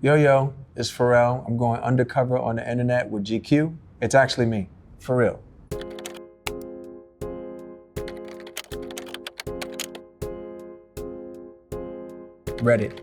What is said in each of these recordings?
Yo, it's Pharrell. I'm going undercover on the internet with GQ. It's actually me, for real. Reddit.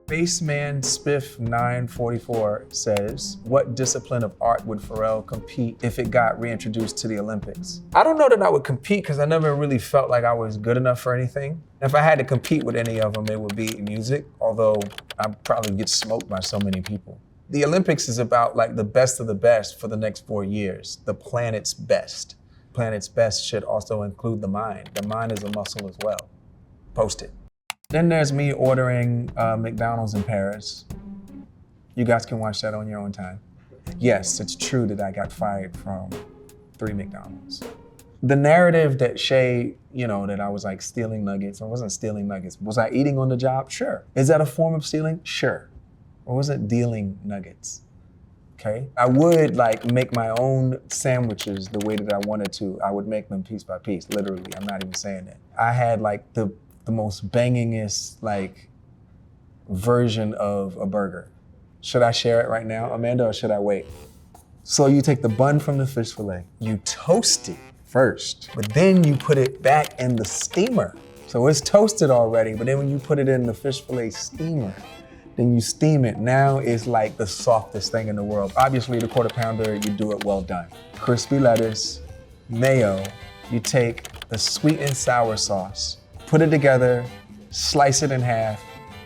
Baseman Spiff 944 says, what discipline of art would Pharrell compete if it got reintroduced to the Olympics? I don't know that I would compete because I never really felt like I was good enough for anything. If I had to compete with any of them, it would be music, although I'd probably get smoked by so many people. The Olympics is about like the best of the best for the next 4 years, the planet's best. Planet's best should also include the mind. The mind is a muscle as well. Post it. Then there's me ordering McDonald's in Paris. You guys can watch that on your own time. Yes, it's true that I got fired from 3 McDonald's. The narrative that Shay, that I was like stealing nuggets. I wasn't stealing nuggets. Was I eating on the job? Sure. Is that a form of stealing? Sure. Or was it dealing nuggets? Okay. I would like make my own sandwiches the way that I wanted to. I would make them piece by piece, literally. I'm not even saying that. I had like the most bangingest like version of a burger. Should I share it right now, Amanda, or should I wait? So you take the bun from the fish fillet, you toast it first, but then you put it back in the steamer. So it's toasted already, but then when you put it in the fish fillet steamer, then you steam it. Now it's like the softest thing in the world. Obviously the quarter pounder, you do it well done. Crispy lettuce, mayo, you take the sweet and sour sauce, put it together, slice it in half.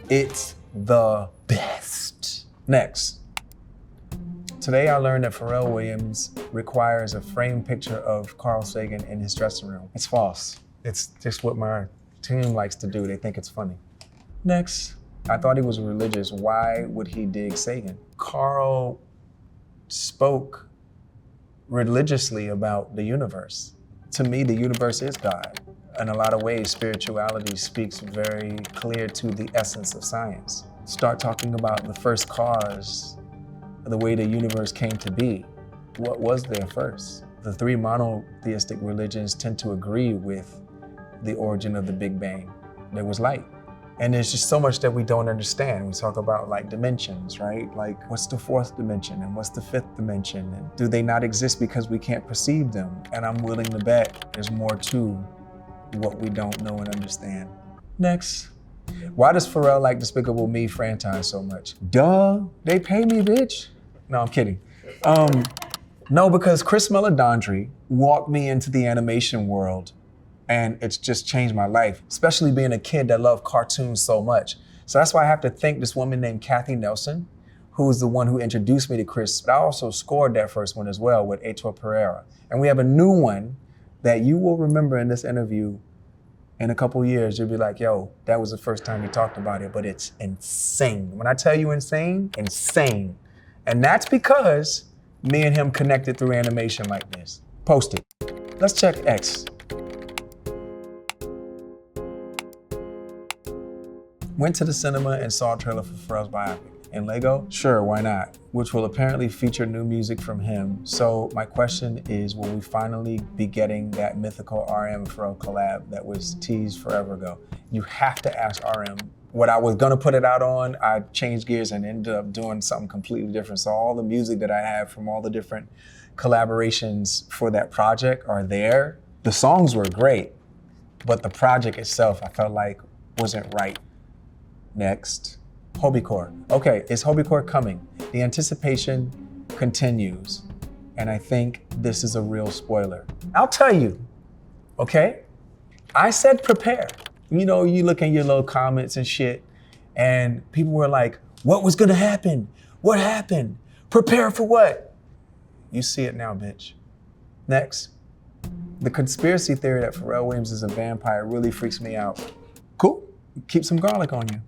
It's the best. Next. Today I learned that Pharrell Williams requires a framed picture of Carl Sagan in his dressing room. It's false. It's just what my team likes to do. They think it's funny. Next. I thought he was religious. Why would he dig Sagan? Carl spoke religiously about the universe. To me, the universe is God. In a lot of ways, spirituality speaks very clear to the essence of science. Start talking about the first cause, the way the universe came to be. What was there first? The 3 monotheistic religions tend to agree with the origin of the Big Bang. There was light. And there's just so much that we don't understand. We talk about like dimensions, right? Like what's the 4th dimension and what's the 5th dimension? And do they not exist because we can't perceive them? And I'm willing to bet there's more to what we don't know and understand. Next. Why does Pharrell like Despicable Me franchise so much? Duh, they pay me, bitch. No, I'm kidding. No, because Chris Meledandri walked me into the animation world and it's just changed my life, especially being a kid that loved cartoons so much. So that's why I have to thank this woman named Kathy Nelson, who was the one who introduced me to Chris. But I also scored that first one as well with Heitor Pereira. And we have a new one that you will remember in this interview. In a couple years, you'll be like, yo, that was the first time you talked about it, but it's insane. When I tell you insane, insane. And that's because me and him connected through animation like this. Post it. Let's check X. Went to the cinema and saw a trailer for Pharrell's biopic. In Lego? Sure, why not? Which will apparently feature new music from him. So my question is, will we finally be getting that mythical RM Pharrell collab that was teased forever ago? You have to ask RM. What I was gonna put it out on, I changed gears and ended up doing something completely different. So all the music that I have from all the different collaborations for that project are there. The songs were great, but the project itself, I felt like wasn't right. Next. Hobiecore. Okay, is Hobiecore coming? The anticipation continues, and I think this is a real spoiler. I'll tell you, okay? I said prepare. You look in your little comments and shit, and people were like, what was gonna happen? What happened? Prepare for what? You see it now, bitch. Next. The conspiracy theory that Pharrell Williams is a vampire really freaks me out. Cool, keep some garlic on you.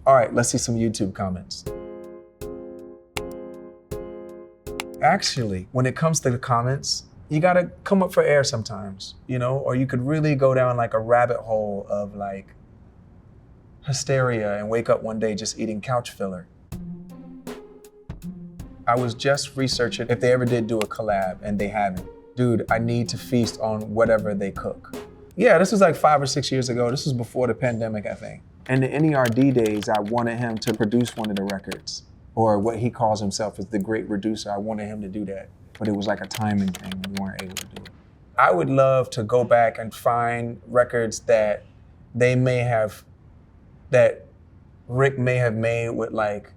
All right, let's see some YouTube comments. Actually, when it comes to the comments, you gotta come up for air sometimes, or you could really go down like a rabbit hole of like hysteria and wake up one day just eating couch filler. I was just researching if they ever did do a collab, and they haven't. Dude, I need to feast on whatever they cook. Yeah, this was like 5 or 6 years ago. This was before the pandemic, I think. In the NERD days, I wanted him to produce one of the records, or what he calls himself as the great reducer. I wanted him to do that, but it was like a timing thing. We weren't able to do it. I would love to go back and find records that they may have, that Rick may have made with like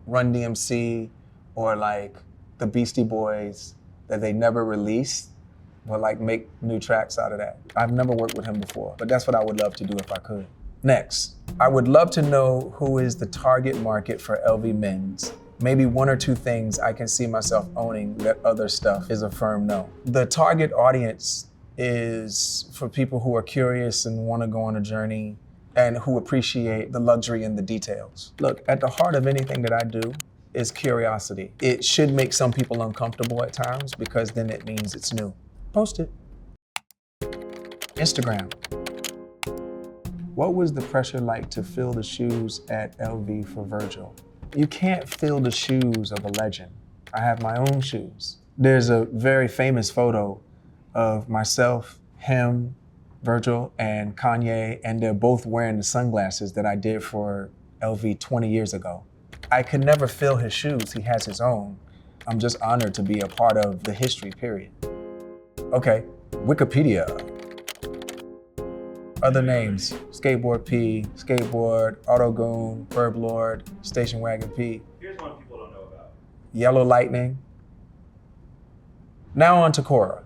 Run DMC or like the Beastie Boys that they never released, but like make new tracks out of that. I've never worked with him before, but that's what I would love to do if I could. Next, I would love to know who is the target market for LV men's. Maybe one or two things I can see myself owning that other stuff is a firm no. The target audience is for people who are curious and want to go on a journey and who appreciate the luxury in the details. Look, at the heart of anything that I do is curiosity. It should make some people uncomfortable at times because then it means it's new. Post it. Instagram. What was the pressure like to fill the shoes at LV for Virgil? You can't fill the shoes of a legend. I have my own shoes. There's a very famous photo of myself, him, Virgil, and Kanye, and they're both wearing the sunglasses that I did for LV 20 years ago. I could never fill his shoes, he has his own. I'm just honored to be a part of the history, period. Okay, Wikipedia. Other names, Skateboard P, Skateboard, Autogoon, Verb Lord, Station Wagon P. Here's one people don't know about. Yellow Lightning. Now on to Cora.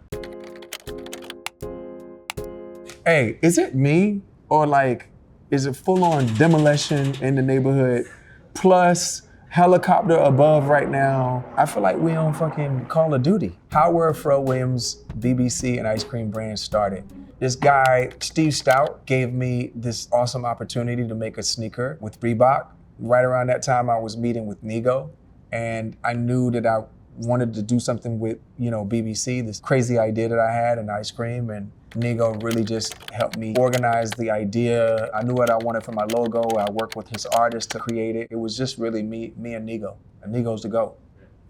Hey, is it me or like, is it full on demolition in the neighborhood plus helicopter above right now? I feel like we on fucking Call of Duty. How were Pharrell Williams' BBC and ice cream brand started? This guy, Steve Stout, gave me this awesome opportunity to make a sneaker with Reebok. Right around that time, I was meeting with Nigo, and I knew that I wanted to do something with, BBC, this crazy idea that I had in ice cream, and Nigo really just helped me organize the idea. I knew what I wanted for my logo. I worked with his artist to create it. It was just really me and Nigo. And Nigo's the GOAT.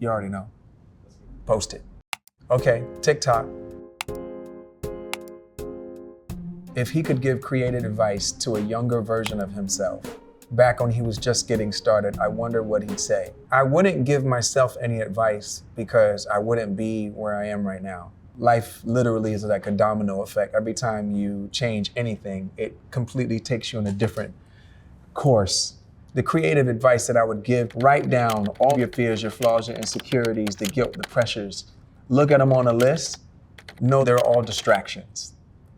You already know. Post it. Okay, TikTok. If he could give creative advice to a younger version of himself, back when he was just getting started, I wonder what he'd say. I wouldn't give myself any advice because I wouldn't be where I am right now. Life literally is like a domino effect. Every time you change anything, it completely takes you in a different course. The creative advice that I would give, write down all your fears, your flaws, your insecurities, the guilt, the pressures. Look at them on a list. Know they're all distractions.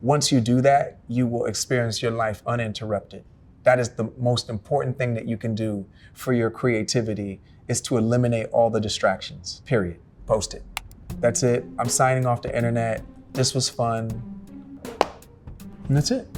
Once you do that, you will experience your life uninterrupted. That is the most important thing that you can do for your creativity, is to eliminate all the distractions, period. Post it. That's it. I'm signing off the internet. This was fun. And that's it.